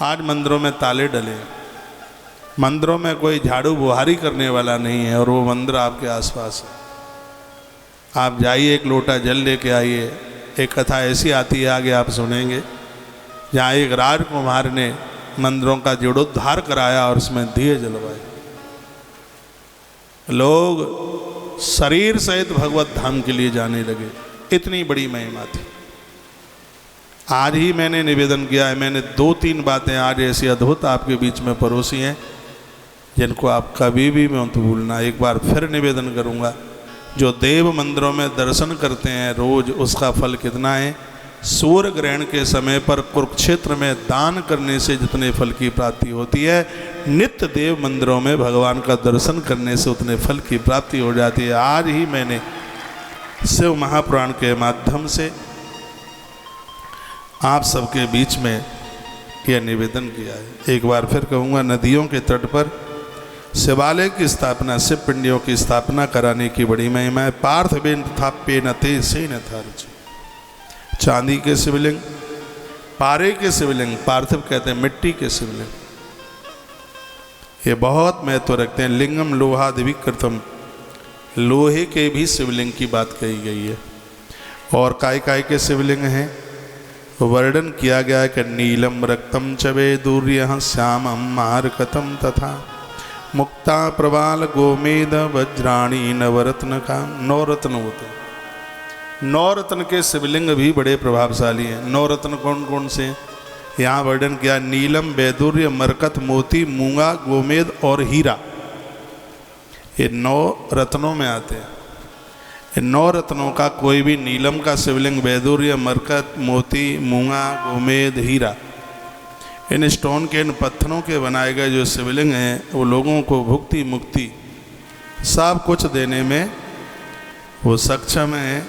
आज मंदिरों में ताले डले, मंदिरों में कोई झाड़ू बुहारी करने वाला नहीं है और वो मंदिर आपके आसपास है। आप जाइए, एक लोटा जल लेके आइए। एक कथा ऐसी आती है, आगे आप सुनेंगे, जहाँ एक राजकुमार ने मंदिरों का जीर्णोद्धार कराया और उसमें दिए जलवाए। लोग शरीर सहित भगवत धाम के लिए जाने लगे, इतनी बड़ी महिमा थी। आज ही मैंने निवेदन किया है, मैंने 2-3 बातें आज ऐसी अद्भुत आपके बीच में परोसी हैं जिनको आप कभी भी मत भूलना। एक बार फिर निवेदन करूंगा, जो देव मंदिरों में दर्शन करते हैं रोज, उसका फल कितना है। सूर्य ग्रहण के समय पर कुरुक्षेत्र में दान करने से जितने फल की प्राप्ति होती है, नित्य देव मंदिरों में भगवान का दर्शन करने से उतने फल की प्राप्ति हो जाती है। आज ही मैंने शिव महापुराण के माध्यम से आप सबके बीच में यह निवेदन किया है। एक बार फिर कहूँगा, नदियों के तट पर शिवालय की स्थापना, शिव पिंडियों की स्थापना कराने की बड़ी महिमा है। पार्थिवेन थाप्ये नते से न थार्च, चांदी के शिवलिंग, पारे के शिवलिंग, पार्थिव कहते हैं मिट्टी के शिवलिंग, ये बहुत महत्व रखते हैं। लिंगम लोहादि विकृतम, लोहे के भी शिवलिंग की बात कही गई है। और काय के शिवलिंग हैं, वर्णन किया गया है कि नीलम रक्तम चवे दूर्य श्यामम मारकतम तथा मुक्ता प्रवाल गोमेद वज्राणी नवरत्न का। 9 रत्न होते हैं। 9 रत्न के शिवलिंग भी बड़े प्रभावशाली हैं। 9 रत्न कौन कौन से यहाँ वर्णन किया? नीलम, वैदुर्य, मरकत, मोती, मूंगा, गोमेद और हीरा, ये 9 रत्नों में आते हैं। इन 9 रत्नों का कोई भी, नीलम का शिवलिंग, वैदुर्य, मरकत, मोती, मूंगा, गोमेद, हीरा, इन स्टोन के, इन पत्थरों के बनाए गए जो शिवलिंग हैं, वो लोगों को भुक्ति मुक्ति सब कुछ देने में वो सक्षम हैं।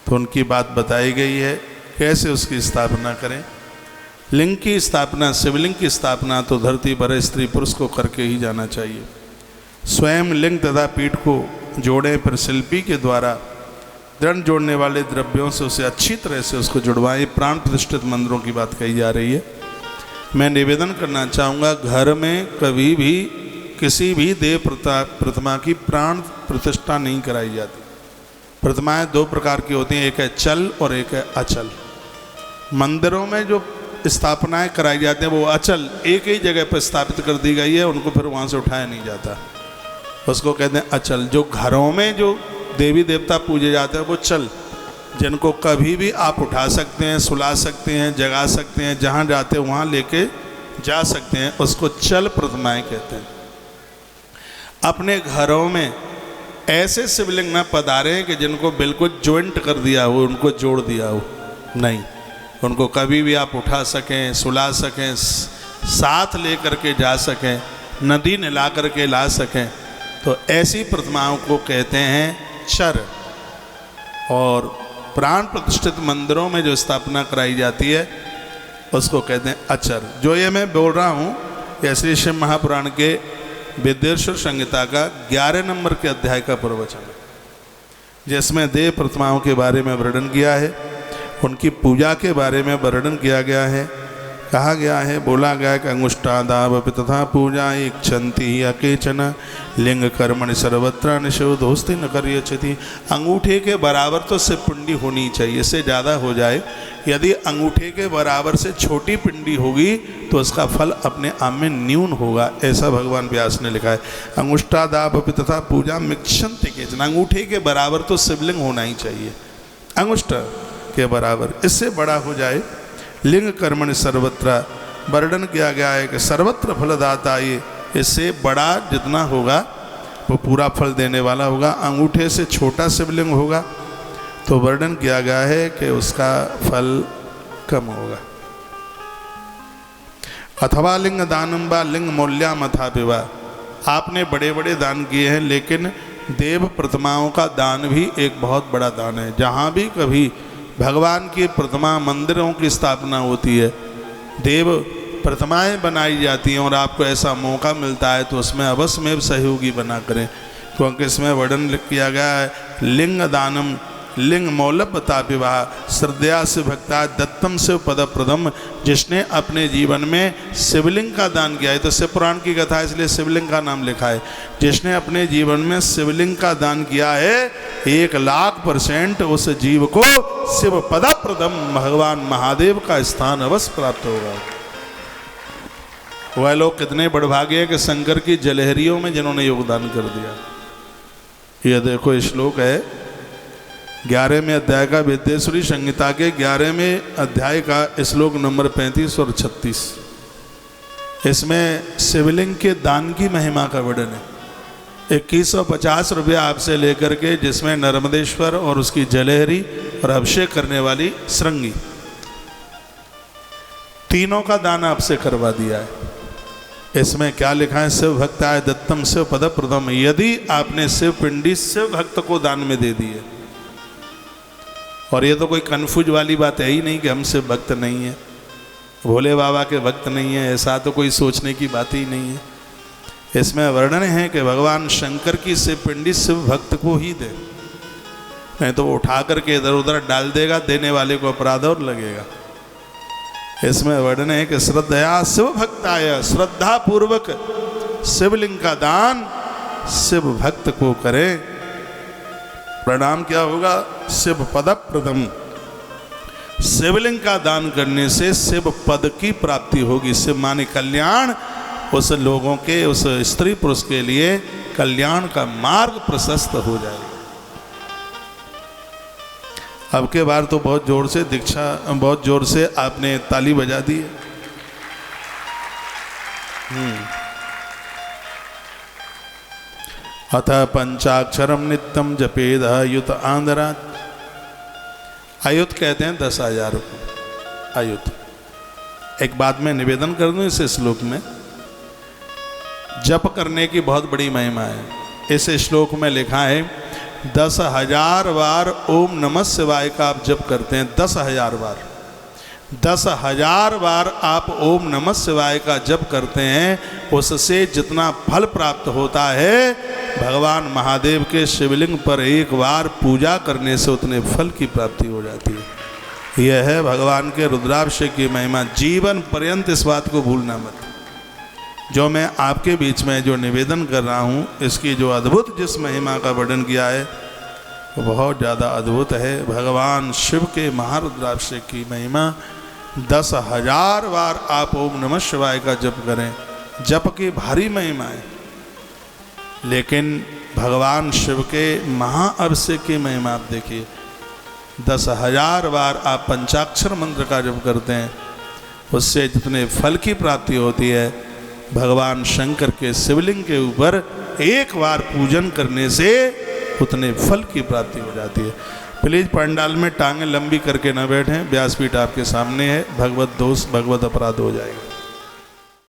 तो उनकी बात बताई गई है, कैसे उसकी स्थापना करें। लिंग की स्थापना, शिवलिंग की स्थापना तो धरती पर स्त्री पुरुष को करके ही जाना चाहिए। स्वयं लिंग तथा पीठ को जोड़ें, फिर शिल्पी के द्वारा दृढ़ जोड़ने वाले द्रव्यों से उसे अच्छी तरह से उसको जुड़वाएं। प्राण प्रतिष्ठित मंदिरों की बात कही जा रही है। मैं निवेदन करना चाहूँगा, घर में कभी भी किसी भी देव प्रतिमा की प्राण प्रतिष्ठा नहीं कराई जाती। प्रतिमाएं 2 प्रकार की होती हैं, एक है चल और एक है अचल। मंदिरों में जो स्थापनाएं कराई जाती हैं वो अचल, एक ही जगह पर स्थापित कर दी गई है, उनको फिर वहाँ से उठाया नहीं जाता, उसको कहते हैं अचल। जो घरों में जो देवी देवता पूजे जाते हैं वो चल, जिनको कभी भी आप उठा सकते हैं, सुला सकते हैं, जगा सकते हैं, जहाँ जाते हैं वहाँ लेके जा सकते हैं, उसको चल प्रतिमाएं कहते हैं। अपने घरों में ऐसे शिवलिंग न पधारे कि जिनको बिल्कुल ज्वाइंट कर दिया हो, उनको जोड़ दिया हो, नहीं, उनको कभी भी आप उठा सकें, सुला सकें, साथ ले करके जा सकें, नदी नला करके ला सकें, तो ऐसी प्रतिमाओं को कहते हैं चर। और प्राण प्रतिष्ठित मंदिरों में जो स्थापना कराई जाती है उसको कहते हैं अचर। जो ये मैं बोल रहा हूँ, ये श्री शिव महापुराण के विद्येश्वर संहिता का 11 नंबर के अध्याय का प्रवचन है, जिसमें देव प्रतिमाओं के बारे में वर्णन किया है, उनकी पूजा के बारे में वर्णन किया गया है। कहा गया है, बोला गया कि अंगुष्ठादावपि तथा पूजा इच्छन्ति अकेचन लिंग कर्मणि सर्वत्र निषेधोस्ति न कर्यचति। अंगूठे के बराबर तो सिर्फ पिंडी होनी चाहिए, इससे ज़्यादा हो जाए, यदि अंगूठे के बराबर से छोटी पिंडी होगी तो उसका फल अपने आप में न्यून होगा, ऐसा भगवान व्यास ने लिखा है। अंगुष्ठादावपि तथा पूजा मिक्षन्ति केचन, अंगूठे के बराबर तो शिवलिंग होना ही चाहिए, अंगुष्ठ के बराबर, इससे बड़ा हो जाए। लिंग कर्मणि सर्वत्र, वर्णन किया गया है कि सर्वत्र फलदाता, ये इससे बड़ा जितना होगा वो पूरा फल देने वाला होगा। अंगूठे से छोटा शिवलिंग होगा तो वर्णन किया गया है कि उसका फल कम होगा। अथवा लिंग दानम व लिंग मौल्याम अथापिवा, आपने बड़े बड़े दान किए हैं, लेकिन देव प्रतिमाओं का दान भी एक बहुत बड़ा दान है। जहाँ भी कभी भगवान की प्रतिमा, मंदिरों की स्थापना होती है, देव प्रतिमाएं बनाई जाती हैं और आपको ऐसा मौका मिलता है तो उसमें अवश्य में सहयोगी बना करें, क्योंकि इसमें वर्णन किया गया है लिंग दानम लिंग मौलभता विवाह श्रद्धया से भक्ता दत्तम से पद प्रदम, जिसने अपने जीवन में शिवलिंग का दान किया है, तो शिव पुराण की कथा है इसलिए शिवलिंग का नाम लिखा है, जिसने अपने जीवन में शिवलिंग का दान किया है 1,00,000% उस जीव को शिव पद प्रदम भगवान महादेव का स्थान अवश्य प्राप्त होगा। वह लोग कितने बड़भागे हैं कि शंकर की जलहरियों में जिन्होंने योगदान कर दिया। यह देखो श्लोक है 11वें अध्याय का विद्येश्वरी संहिता के 11वें अध्याय का श्लोक नंबर 35 और 36। इसमें शिवलिंग के दान की महिमा का वर्णन है। 2150 रुपया आपसे लेकर के, जिसमें नर्मदेश्वर और उसकी जलहरी और अभिषेक करने वाली श्रृंगी तीनों का दान आपसे करवा दिया है। इसमें क्या लिखा है? शिव भक्ताय दत्तम शिव पद प्रदम, यदि आपने शिव पिंडी शिव भक्त को दान में दे दी है। और ये तो कोई कन्फ्यूज वाली बात है ही नहीं कि हम शिव भक्त नहीं है, भोले बाबा के भक्त नहीं है, ऐसा तो कोई सोचने की बात ही नहीं है। इसमें वर्णन है कि भगवान शंकर की शिव पिंडी शिव भक्त को ही दे, नहीं तो वो उठा करके इधर उधर डाल देगा, देने वाले को अपराध और लगेगा। इसमें वर्णन है कि श्रद्धया शिव भक्ताय, श्रद्धा पूर्वक शिवलिंग का दान शिव भक्त को करें, प्रणाम क्या होगा? शिव पद प्रदम। शिवलिंग का दान करने से शिव पद की प्राप्ति होगी। शिव माने कल्याण, उस लोगों के, उस स्त्री पुरुष के लिए कल्याण का मार्ग प्रशस्त हो जाएगा। अब के बार तो बहुत जोर से दीक्षा, बहुत जोर से आपने ताली बजा दी है। अथ पंचाक्षरम नित्यम जपेद अयुत आंध्रात। अयुत कहते हैं 10,000 को अयुत। एक बात मैं निवेदन कर दूं इस श्लोक में, जप करने की बहुत बड़ी महिमा है। इस श्लोक में लिखा है 10,000 बार ओम नमः शिवाय का आप जप करते हैं, 10,000 बार, 10,000 बार आप ओम नमः शिवाय का जप करते हैं, उससे जितना फल प्राप्त होता है भगवान महादेव के शिवलिंग पर एक बार पूजा करने से उतने फल की प्राप्ति हो जाती है। यह है भगवान के रुद्राभिषेक की महिमा। जीवन पर्यंत इस बात को भूलना मत। जो मैं आपके बीच में जो निवेदन कर रहा हूँ, इसकी जो अद्भुत जिस महिमा का वर्णन किया है वो बहुत ज़्यादा अद्भुत है। भगवान शिव के महारुद्राभिषेक की महिमा 10,000 बार आप ओम नमः शिवाय का जप करें, जप की भारी महिमा है। लेकिन भगवान शिव के महाअभिषेक की महिमा आप देखिए, 10,000 बार आप पंचाक्षर मंत्र का जप करते हैं, उससे जितने फल की प्राप्ति होती है भगवान शंकर के शिवलिंग के ऊपर एक बार पूजन करने से उतने फल की प्राप्ति हो जाती है। प्लीज पंडाल में टांगें लंबी करके न बैठें, व्यासपीठ आपके सामने है, भगवत दोष भगवत अपराध हो जाएगा।